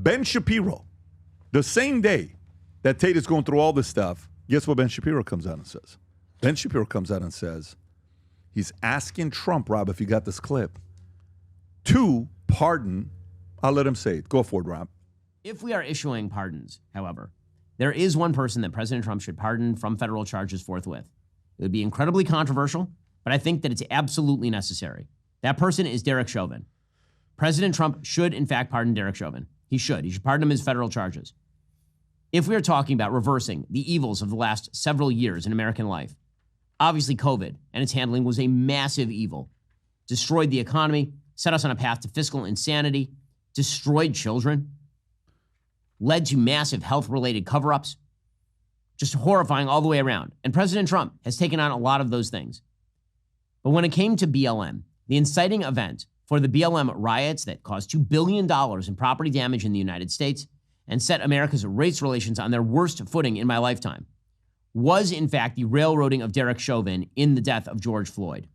Ben Shapiro, the same day that Tate is going through all this stuff, guess what Ben Shapiro comes out and says? Ben Shapiro comes out and says he's asking Trump, Rob, if you got this clip, to pardon. I'll let him say it. Go for it, Rob. If we are issuing pardons, however, there is one person that President Trump should pardon from federal charges forthwith. It would be incredibly controversial, but I think that it's absolutely necessary. That person is Derek Chauvin. President Trump should, in fact, pardon Derek Chauvin. He should. He should pardon him his federal charges. If we are talking about reversing the evils of the last several years in American life, obviously COVID and its handling was a massive evil. Destroyed the economy, set us on a path to fiscal insanity, destroyed children, led to massive health-related cover-ups, just horrifying all the way around. And President Trump has taken on a lot of those things. But when it came to BLM, the inciting event for the BLM riots that caused $2 billion in property damage in the United States and set America's race relations on their worst footing in my lifetime, was in fact the railroading of Derek Chauvin in the death of George Floyd.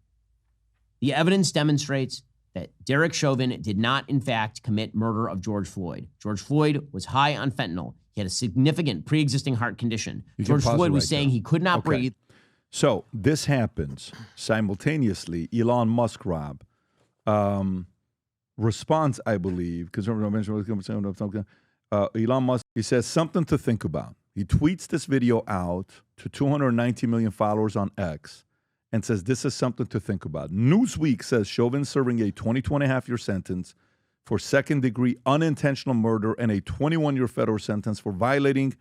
The evidence demonstrates that Derek Chauvin did not, in fact, commit murder of George Floyd. George Floyd was high on fentanyl. He had a significant pre-existing heart condition. George Floyd was saying he could not breathe. So this happens simultaneously. Elon Musk, Rob, responds, I believe, because Elon Musk, he says something to think about. He tweets this video out to 290 million followers on X and says, this is something to think about. Newsweek says Chauvin serving a 22.5-year sentence for second-degree unintentional murder and a 21-year federal sentence for violating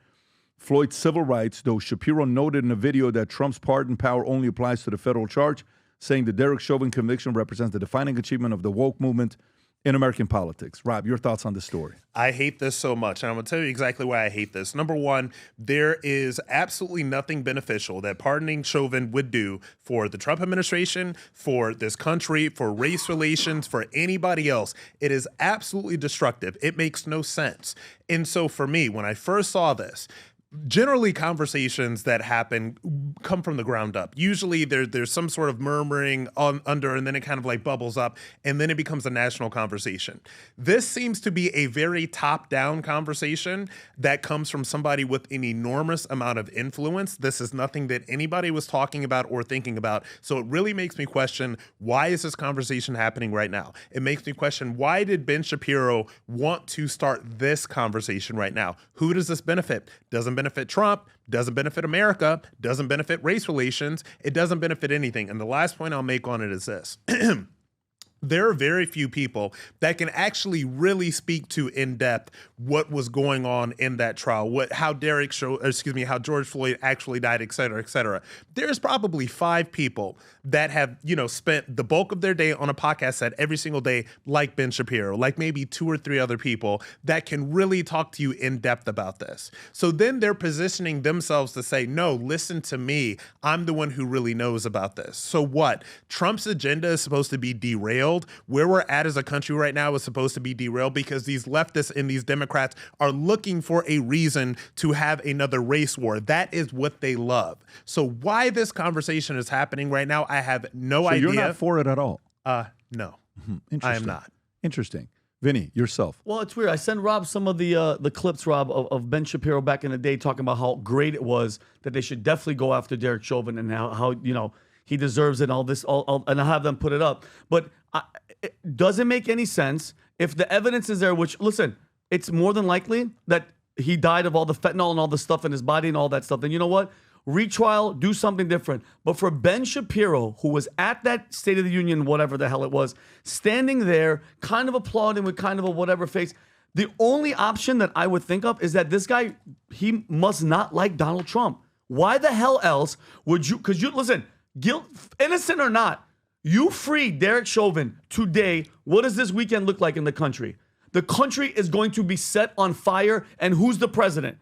Floyd's civil rights, though Shapiro noted in a video that Trump's pardon power only applies to the federal charge, saying the Derek Chauvin conviction represents the defining achievement of the woke movement in American politics. Rob, your thoughts on this story? I hate this so much, and I'm going to tell you exactly why I hate this. Number one, there is absolutely nothing beneficial that pardoning Chauvin would do for the Trump administration, for this country, for race relations, for anybody else. It is absolutely destructive. It makes no sense. And so for me, when I first saw this, generally conversations that happen come from the ground up. Usually there's some sort of murmuring under, and then it kind of like bubbles up, and then it becomes a national conversation. This seems to be a very top-down conversation that comes from somebody with an enormous amount of influence. This is nothing that anybody was talking about or thinking about. So it really makes me question, why is this conversation happening right now? It makes me question, why did Ben Shapiro want to start this conversation right now? Who does this benefit? Doesn't benefit Trump, doesn't benefit America, doesn't benefit race relations, it doesn't benefit anything. And the last point I'll make on it is this. There are very few people that can actually really speak to in depth what was going on in that trial, how how George Floyd actually died, et cetera, et cetera. There's probably 5 people that have, spent the bulk of their day on a podcast set every single day, like Ben Shapiro, like maybe 2 or 3 other people that can really talk to you in depth about this. So then they're positioning themselves to say, no, listen to me. I'm the one who really knows about this. So what? Trump's agenda is supposed to be derailed. Where we're at as a country right now is supposed to be derailed because these leftists and these Democrats are looking for a reason to have another race war. That is what they love. So why this conversation is happening right now, I have no idea. So you're not for it at all? No. Interesting. I am not. Interesting. Vinny, yourself. Well, it's weird. I sent Rob some of the clips, Rob, of Ben Shapiro back in the day talking about how great it was that they should definitely go after Derek Chauvin and how he deserves it and all this, and I'll have them put it up. But it doesn't make any sense if the evidence is there, which, listen, it's more than likely that he died of all the fentanyl and all the stuff in his body and all that stuff. Then you know what? Retrial, do something different. But for Ben Shapiro, who was at that State of the Union, whatever the hell it was, standing there, kind of applauding with kind of a whatever face, the only option that I would think of is that this guy, he must not like Donald Trump. Why the hell else would you, because listen, guilt, innocent or not, you free Derek Chauvin today. What does this weekend look like in the country? The country is going to be set on fire. And who's the president?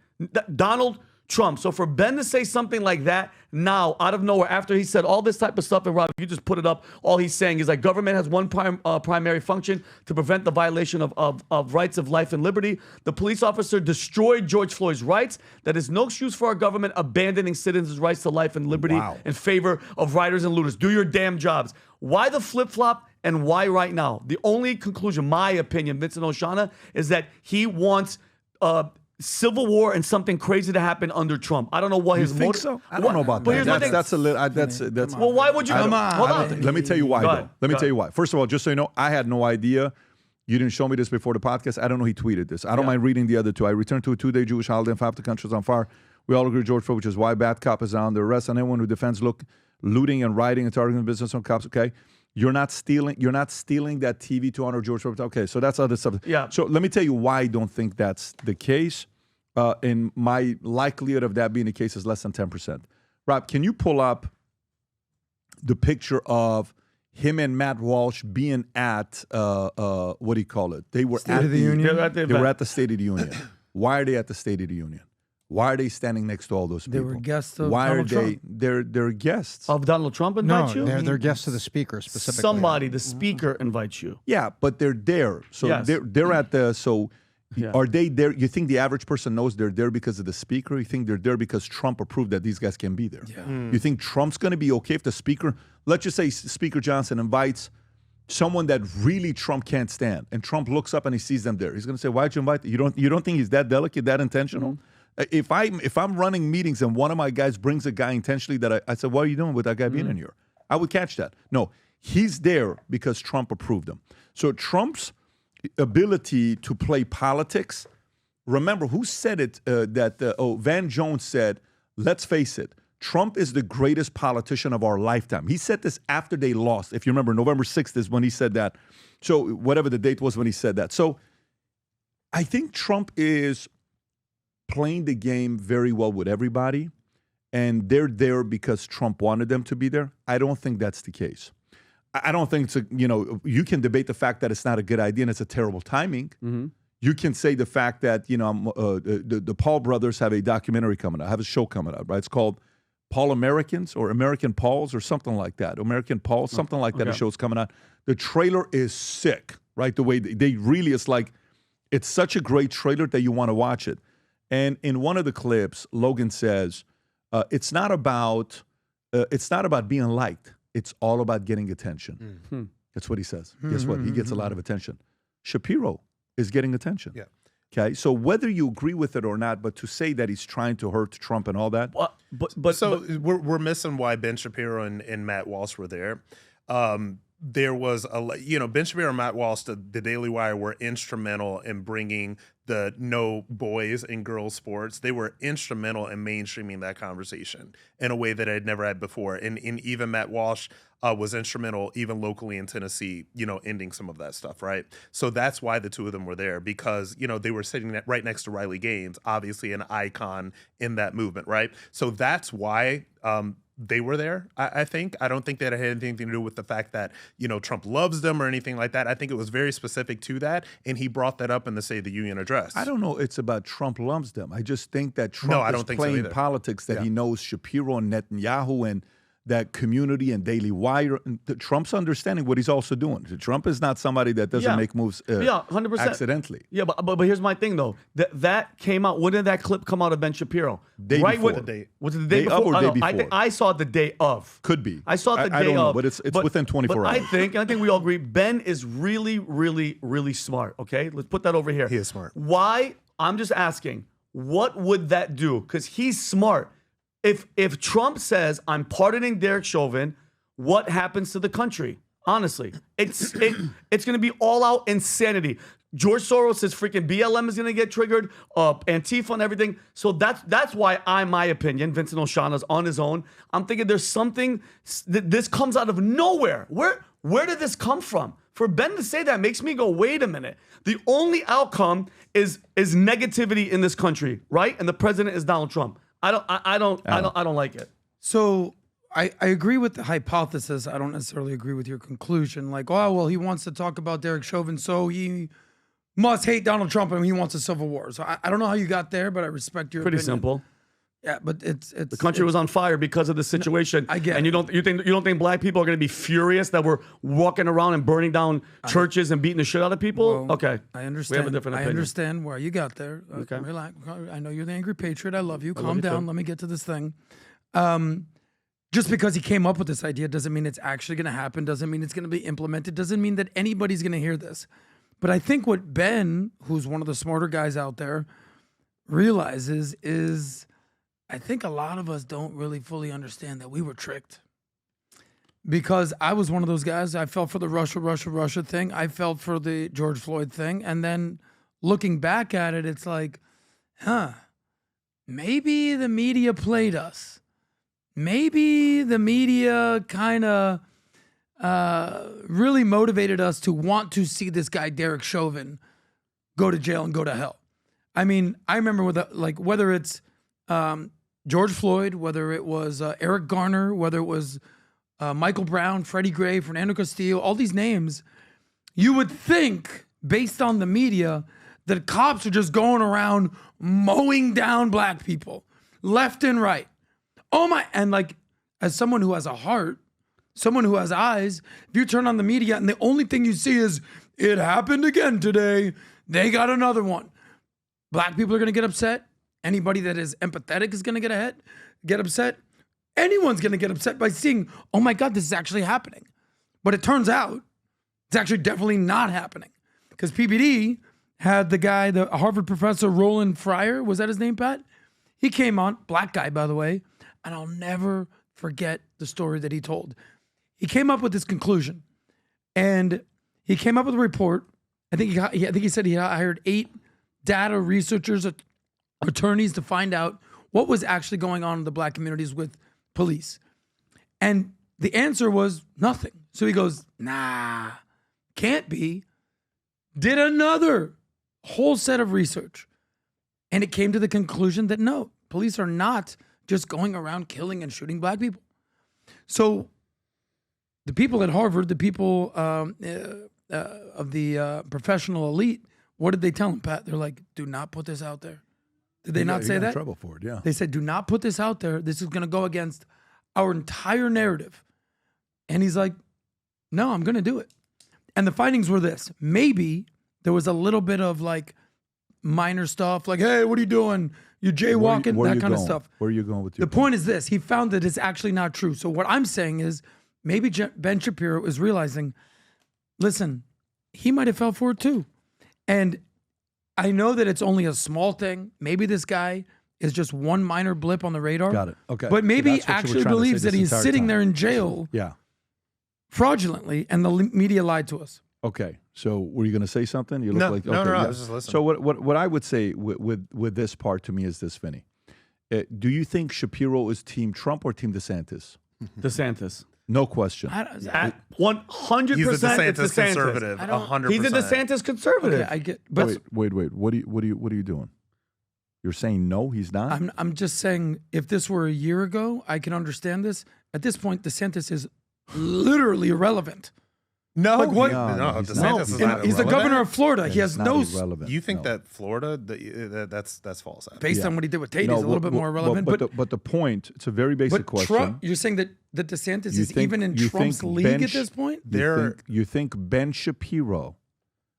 Donald Trump. So for Ben to say something like that now, out of nowhere, after he said all this type of stuff, and Rob, you just put it up, all he's saying is like government has one primary function to prevent the violation of rights of life and liberty. The police officer destroyed George Floyd's rights. That is no excuse for our government abandoning citizens' rights to life and liberty in favor of rioters and looters. Do your damn jobs. Why the flip-flop? and why right now? The only conclusion, my opinion, Vincent Oshana, is that he wants civil war and something crazy to happen under Trump. I don't know what You his think motive. so? I don't know about But here's my that. thing. That's a little. That's. Well, why would you? I don't- Hold on. Let me tell you why. Go Though. ahead. Let me Go tell you why. First of all, just so you know, I had no idea. You didn't show me this before the podcast. I don't know he tweeted this. I don't mind reading the other two. I returned to a 2-day Jewish holiday and 5 the countries on fire. We all agree George Floyd, which is why bad cop is on the arrest on anyone who defends looting and rioting and targeting business on cops. Okay, you're not stealing that TV to honor George Floyd. Okay, so that's other stuff. Yeah. So let me tell you why I don't think that's the case. And my likelihood of that being the case is less than 10%. Rob, can you pull up the picture of him and Matt Walsh being at what do you call it? They were State of the Union. They were at the State of the Union. Why are they at the State of the Union? Why are they standing next to all those people? They were guests of Why Donald are they? Trump. They're guests. Of Donald Trump No, invite you? they're guests of the speaker specifically. Somebody, the speaker, invites you. Yeah, but they're there. So Yes. they're at the so. Yeah. Are they there? You think the average person knows they're there because of the speaker? You think they're there because Trump approved that these guys can be there? Yeah. You think Trump's going to be okay if the speaker, let's just say Speaker Johnson invites someone that really Trump can't stand, and Trump looks up and he sees them there. He's going to say, "Why'd you invite them?" You don't think he's that delicate, that intentional? If I'm running meetings and one of my guys brings a guy intentionally that I said, "What are you doing with that guy being in here?" I would catch that. No, he's there because Trump approved him. So Trump's ability to play politics. Remember, who said it? Van Jones said, "Let's face it, Trump is the greatest politician of our lifetime." He said this after they lost. If you remember, November 6th is when he said that. So whatever the date was when he said that. So I think Trump is playing the game very well with everybody, and they're there because Trump wanted them to be there. I don't think that's the case. I don't think it's you can debate the fact that it's not a good idea and it's a terrible timing. You can say the fact that, the Paul brothers have a documentary coming out, have a show coming out, right? It's called Paul Americans or American Pauls or something like that. American Pauls, something like that. A show's coming out. The trailer is sick, right? The way they really, it's such a great trailer that you want to watch it. And in one of the clips, Logan says, it's not about being liked. It's all about getting attention. That's what he says. Guess what? He gets a lot of attention. Shapiro is getting attention. Yeah. Okay. So whether you agree with it or not, but to say that he's trying to hurt Trump and all that. We're missing why Ben Shapiro and Matt Walsh were there. There was Ben Shapiro and Matt Walsh, the Daily Wire, were instrumental in bringing the no boys and girls sports. They were instrumental in mainstreaming that conversation in a way that I'd never had before. And even Matt Walsh was instrumental, even locally in Tennessee, ending some of that stuff, right? So that's why the two of them were there, because, they were sitting right next to Riley Gaines, obviously an icon in that movement, right? So that's why they were there, I think. I don't think that it had anything to do with the fact that, Trump loves them or anything like that. I think it was very specific to that, and he brought that up in the State of the Union address. I don't know it's about Trump loves them. I just think that Trump is playing politics, that he knows Shapiro and Netanyahu and that community and Daily Wire. Trump's understanding what he's also doing. Trump is not somebody that doesn't make moves 100%. accidentally. Yeah, but here's my thing, though. That came out. When did that clip come out of Ben Shapiro? Day before. Was it the day Day of before? or day I before? think I saw it the day of. Could be. I saw it the I day don't know, of. but it's within 24 hours. I think we all agree, Ben is really, really, really smart, okay? Let's put that over here. He is smart. Why? I'm just asking, what would that do? Because he's smart. If Trump says, I'm pardoning Derek Chauvin, what happens to the country? Honestly, it's going to be all out insanity. George Soros' freaking BLM is going to get triggered, Antifa and everything. So that's why my opinion, Vincent Oshana's on his own. I'm thinking there's something, this comes out of nowhere. Where did this come from? For Ben to say that makes me go, wait a minute. The only outcome is negativity in this country, right? And the president is Donald Trump. I don't like it. So I agree with the hypothesis. I don't necessarily agree with your conclusion. Like, oh, well, he wants to talk about Derek Chauvin, so he must hate Donald Trump and he wants a civil war. So I don't know how you got there, but I respect your Pretty opinion. simple. Yeah, but it's The country was on fire because of the situation. I get and it. you don't think black people are going to be furious that we're walking around and burning down churches and beating the shit out of people? Well, okay. I understand. We have a different opinion. I understand where you got there. Okay. Relax. I know you're the angry patriot. I love you. love Calm you down. too. Let me get to this thing. just because he came up with this idea doesn't mean it's actually going to happen, doesn't mean it's going to be implemented, doesn't mean that anybody's going to hear this. But I think what Ben, who's one of the smarter guys out there, realizes is I think a lot of us don't really fully understand that we were tricked. Because I was one of those guys, I fell for the Russia thing. I fell for the George Floyd thing. And then looking back at it, it's like, maybe the media played us. Maybe the media kind of really motivated us to want to see this guy, Derek Chauvin, go to jail and go to hell. I mean, I remember whether it's George Floyd, whether it was Eric Garner, whether it was Michael Brown, Freddie Gray, Fernando Castillo, all these names, you would think, based on the media, that cops are just going around mowing down black people left and right. Oh my, and like, as someone who has a heart, someone who has eyes, if you turn on the media and the only thing you see is, it happened again today, they got another one. Black people are going to get upset. Anybody that is empathetic is going to get upset. Anyone's going to get upset by seeing, oh my God, this is actually happening. But it turns out it's actually definitely not happening. Because PBD had the guy, the Harvard professor, Roland Fryer, was that his name, Pat? He came on, black guy, by the way, and I'll never forget the story that he told. He came up with this conclusion, and he came up with a report. I think he said he hired 8 data researchers, attorneys to find out what was actually going on in the black communities with police. And the answer was nothing. So he goes, nah, can't be. Did another whole set of research. And it came to the conclusion that no, police are not just going around killing and shooting black people. So the people at Harvard, the people of the professional elite, what did they tell him, Pat? They're like, do not put this out there. Did they not say that? Trouble for it, yeah. They said, do not put this out there. This is going to go against our entire narrative. And he's like, no, I'm going to do it. And the findings were this. Maybe there was a little bit of like minor stuff, like, hey, what are you doing? You're jaywalking, that kind of stuff. Where are you going with your The point is this. He found that it's actually not true. So what I'm saying is maybe Ben Shapiro is realizing, listen, he might have fell for it too. And I know that it's only a small thing. Maybe this guy is just one minor blip on the radar. Got it. Okay. But maybe So he that's what you were actually trying to say believes that this he's entire sitting time. there in jail Yeah. fraudulently, and the media lied to us. Okay. So were you going to say something? You look No, like no, okay, no, yeah. I was just listening. So what I would say with this part to me is this, Vinny. Do you think Shapiro is Team Trump or Team DeSantis? DeSantis. No question. 100%. He's a it's DeSantis DeSantis. conservative, 100%. He's a DeSantis conservative. Okay, I get, but Wait. What are you doing? You're saying no, he's not? I'm just saying, if this were a year ago, I can understand this. At this point, DeSantis is literally irrelevant. No, Like what? No, he's DeSantis not. is And not he's the irrelevant. governor of Florida. He It's has not no, irrelevant. You think No. that Florida, that's false? based Yeah. on what he did with Tate, No, he's a little bit more relevant. But the point, it's a very basic but question. Trump, you're saying that DeSantis You is think- even in you Trump's think league Ben at this point? You think Ben Shapiro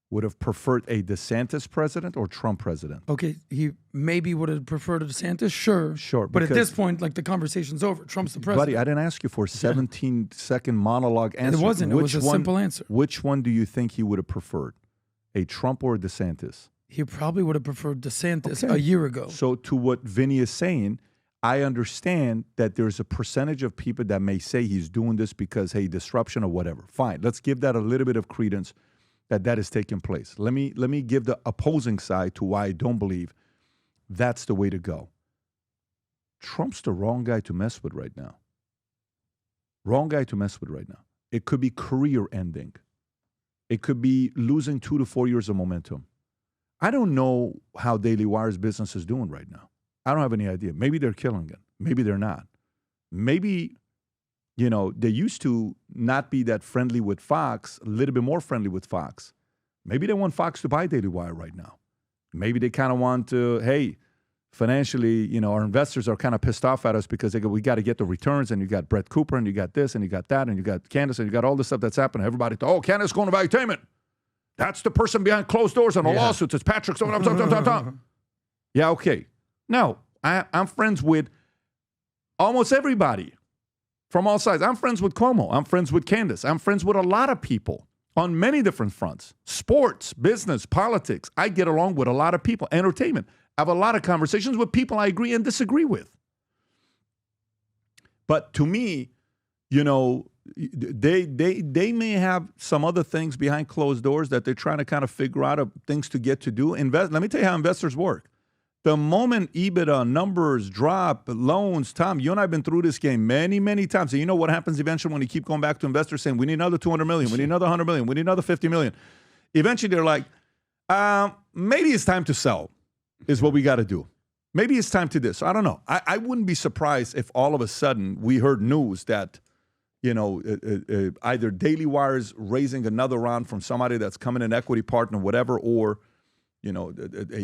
would have preferred a DeSantis president or Trump president? Okay, he maybe would have preferred a DeSantis, sure. Sure, But at because- this point, like, the conversation's over. Trump's the president. Buddy, I didn't ask you for a 17-second monologue answer. It wasn't. It was a simple answer. Which one do you think he would have preferred? A Trump or a DeSantis? He probably would have preferred DeSantis Okay. a year ago. So to what Vinny is saying, I understand that there's a percentage of people that may say he's doing this because, hey, disruption or whatever. Fine, let's give that a little bit of credence that is taking place. Let me give the opposing side to why I don't believe that's the way to go. Trump's the wrong guy to mess with right now. Wrong guy to mess with right now. It could be career ending. It could be losing 2 to 4 years of momentum. I don't know how Daily Wire's business is doing right now. I don't have any idea. Maybe they're killing it. Maybe they're not. Maybe, they used to not be that friendly with Fox, a little bit more friendly with Fox. Maybe they want Fox to buy Daily Wire right now. Maybe they kind of want to, hey, financially, our investors are kind of pissed off at us because they go, we got to get the returns, and you got Brett Cooper, and you got this, and you got that, and you got Candace, and you got all this stuff that's happening. Everybody thought, Candace going to Valuetainment. That's the person behind closed doors on the lawsuits. It's Patrick. Yeah, okay. Now, I'm friends with almost everybody from all sides. I'm friends with Cuomo. I'm friends with Candace. I'm friends with a lot of people on many different fronts. Sports, business, politics. I get along with a lot of people. Entertainment. I have a lot of conversations with people I agree and disagree with. But to me, you know, they may have some other things behind closed doors that they're trying to kind of figure out of things to get to do. Let me tell you how investors work. The moment EBITDA numbers drop, loans, Tom, you and I have been through this game many, many times. And you know what happens eventually when you keep going back to investors saying, we need another 200 million, we need another 100 million, we need another 50 million. Eventually they're like, maybe it's time to sell is what we got to do. Maybe it's time to this. I don't know. I wouldn't be surprised if all of a sudden we heard news that, you know, either Daily Wire's raising another round from somebody that's coming an equity partner, whatever, or, you know,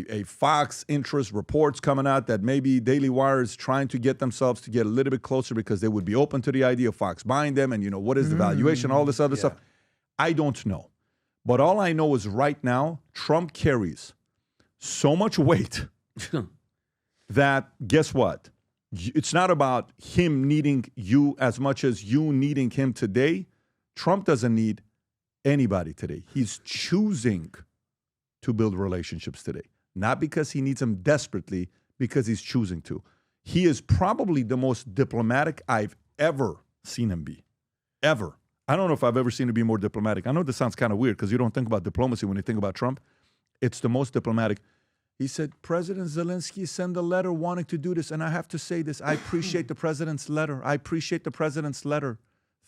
a Fox interest reports coming out that maybe Daily Wire is trying to get themselves to get a little bit closer because they would be open to the idea of Fox buying them and, you know, what is the valuation, all this other stuff. I don't know. But all I know is right now, Trump carries so much weight that, guess what? It's not about him needing you as much as you needing him today. Trump doesn't need anybody today. He's choosing to build relationships today. Not because he needs them desperately, because he's choosing to. He is probably the most diplomatic I've ever seen him be. Ever. I don't know if I've ever seen him be more diplomatic. I know this sounds kind of weird because you don't think about diplomacy when you think about Trump. It's the most diplomatic. He said, President Zelensky sent a letter wanting to do this. And I have to say this. I appreciate the president's letter. I appreciate the president's letter.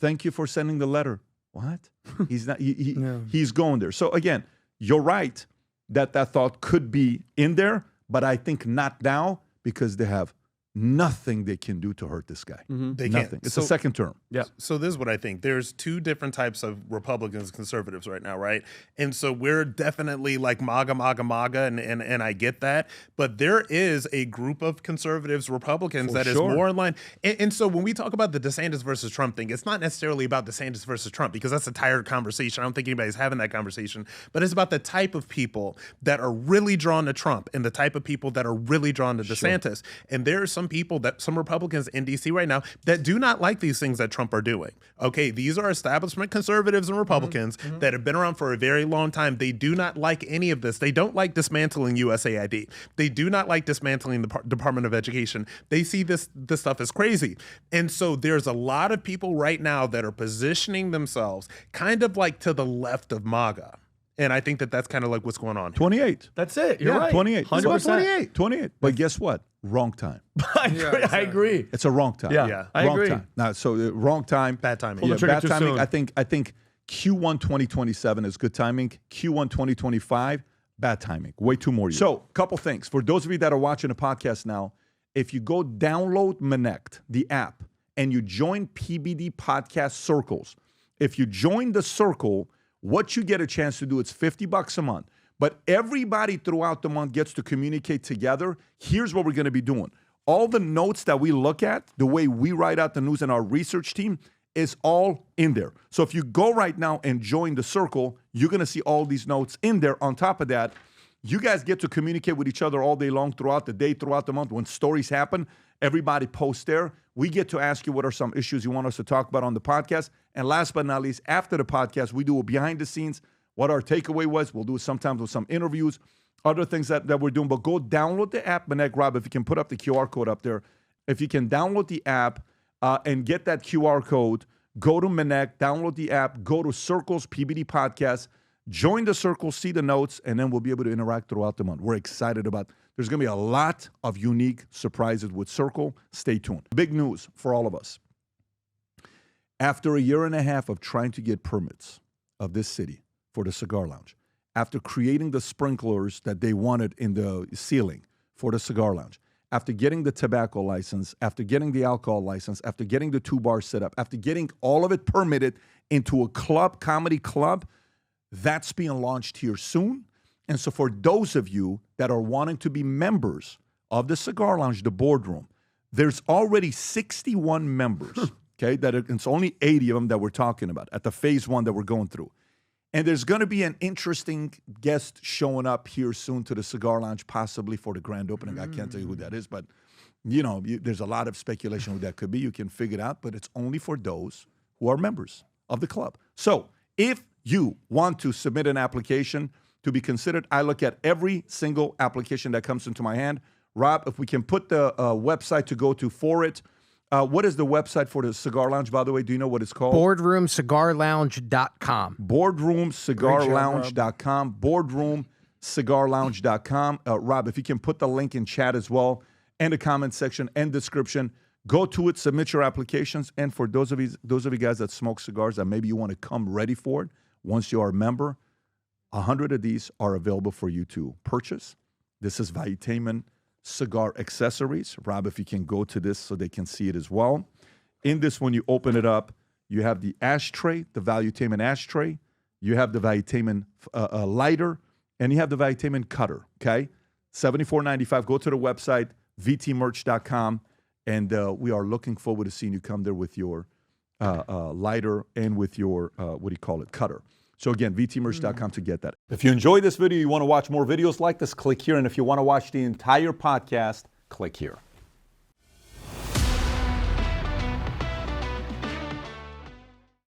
Thank you for sending the letter. What? He's not. He's going there. So again, you're right that thought could be in there, but I think not now because they have nothing they can do to hurt this guy. They nothing. can't. It's a second term. Yeah. So this is what I think. There's two different types of Republicans and conservatives right now, right? And so we're definitely like MAGA, and I get that. But there is a group of conservatives, Republicans that is more in line. And so when we talk about the DeSantis versus Trump thing, it's not necessarily about DeSantis versus Trump because that's a tired conversation. I don't think anybody's having that conversation. But it's about the type of people that are really drawn to Trump and the type of people that are really drawn to DeSantis. And there are some people, some Republicans in D.C. right now that do not like these things that Trump are doing. Okay, these are establishment conservatives and Republicans that have been around for a very long time. They do not like any of this. They don't like dismantling USAID. They do not like dismantling the Department of Education. They see this stuff as crazy. And so there's a lot of people right now that are positioning themselves kind of like to the left of MAGA. And I think that that's kind of like what's going on. 28. That's it. You're right. 28. 100%. 28. But guess what? Wrong time. I agree. It's a wrong time. Yeah. I wrong agree. Time. Now, so wrong time. Bad timing. Yeah, bad timing. Soon. I think Q1 2027 is good timing. Q1 2025, bad timing. Way too more years. So, couple things. For those of you that are watching the podcast now, if you go download Connect, the app, and you join PBD Podcast Circles, if you join the circle, what you get a chance to do, it's $50 a month. But everybody throughout the month gets to communicate together. Here's what we're going to be doing. All the notes that we look at, the way we write out the news and our research team is all in there. So if you go right now and join the circle, you're going to see all these notes in there. On top of that, you guys get to communicate with each other all day long throughout the day, throughout the month. When stories happen, everybody posts there. We get to ask you what are some issues you want us to talk about on the podcast. And last but not least, after the podcast, we do a behind the scenes, what our takeaway was. We'll do it sometimes with some interviews, other things that we're doing. But go download the app, Manek, Rob, if you can put up the QR code up there. If you can download the app and get that QR code, go to Manek, download the app, go to Circles PBD Podcast, join the circle, see the notes, and then we'll be able to interact throughout the month. We're excited about it. There's going to be a lot of unique surprises with Circle. Stay tuned. Big news for all of us. After a year and a half of trying to get permits of this city for the cigar lounge, after creating the sprinklers that they wanted in the ceiling for the cigar lounge, after getting the tobacco license, after getting the alcohol license, after getting the 2 bars set up, after getting all of it permitted into a club, comedy club, that's being launched here soon. And so for those of you that are wanting to be members of the Cigar Lounge, the boardroom, there's already 61 members, okay? It's only 80 of them that we're talking about at the phase 1 that we're going through. And there's going to be an interesting guest showing up here soon to the Cigar Lounge, possibly for the grand opening. I can't tell you who that is, but there's a lot of speculation who that could be. You can figure it out, but it's only for those who are members of the club. So if you want to submit an application to be considered, I look at every single application that comes into my hand. Rob, if we can put the website to go to for it. What is the website for the Cigar Lounge, by the way? Do you know what it's called? BoardroomCigarLounge.com. BoardroomCigarLounge.com. BoardroomCigarLounge.com. Rob, if you can put the link in chat as well, and the comment section and description, go to it, submit your applications. And for those of you guys that smoke cigars that maybe you want to come ready for it, once you are a member, 100 of these are available for you to purchase. This is Valuetainment cigar accessories. Rob, if you can go to this so they can see it as well. In this, when you open it up, you have the ashtray, the Valuetainment ashtray. You have the Valuetainment lighter, and you have the Valuetainment cutter, okay? $74.95. Go to the website, vtmerch.com, and we are looking forward to seeing you come there with your lighter and with your, cutter. So again, vtmerch.com to get that. If you enjoyed this video, you want to watch more videos like this, click here. And if you want to watch the entire podcast, click here.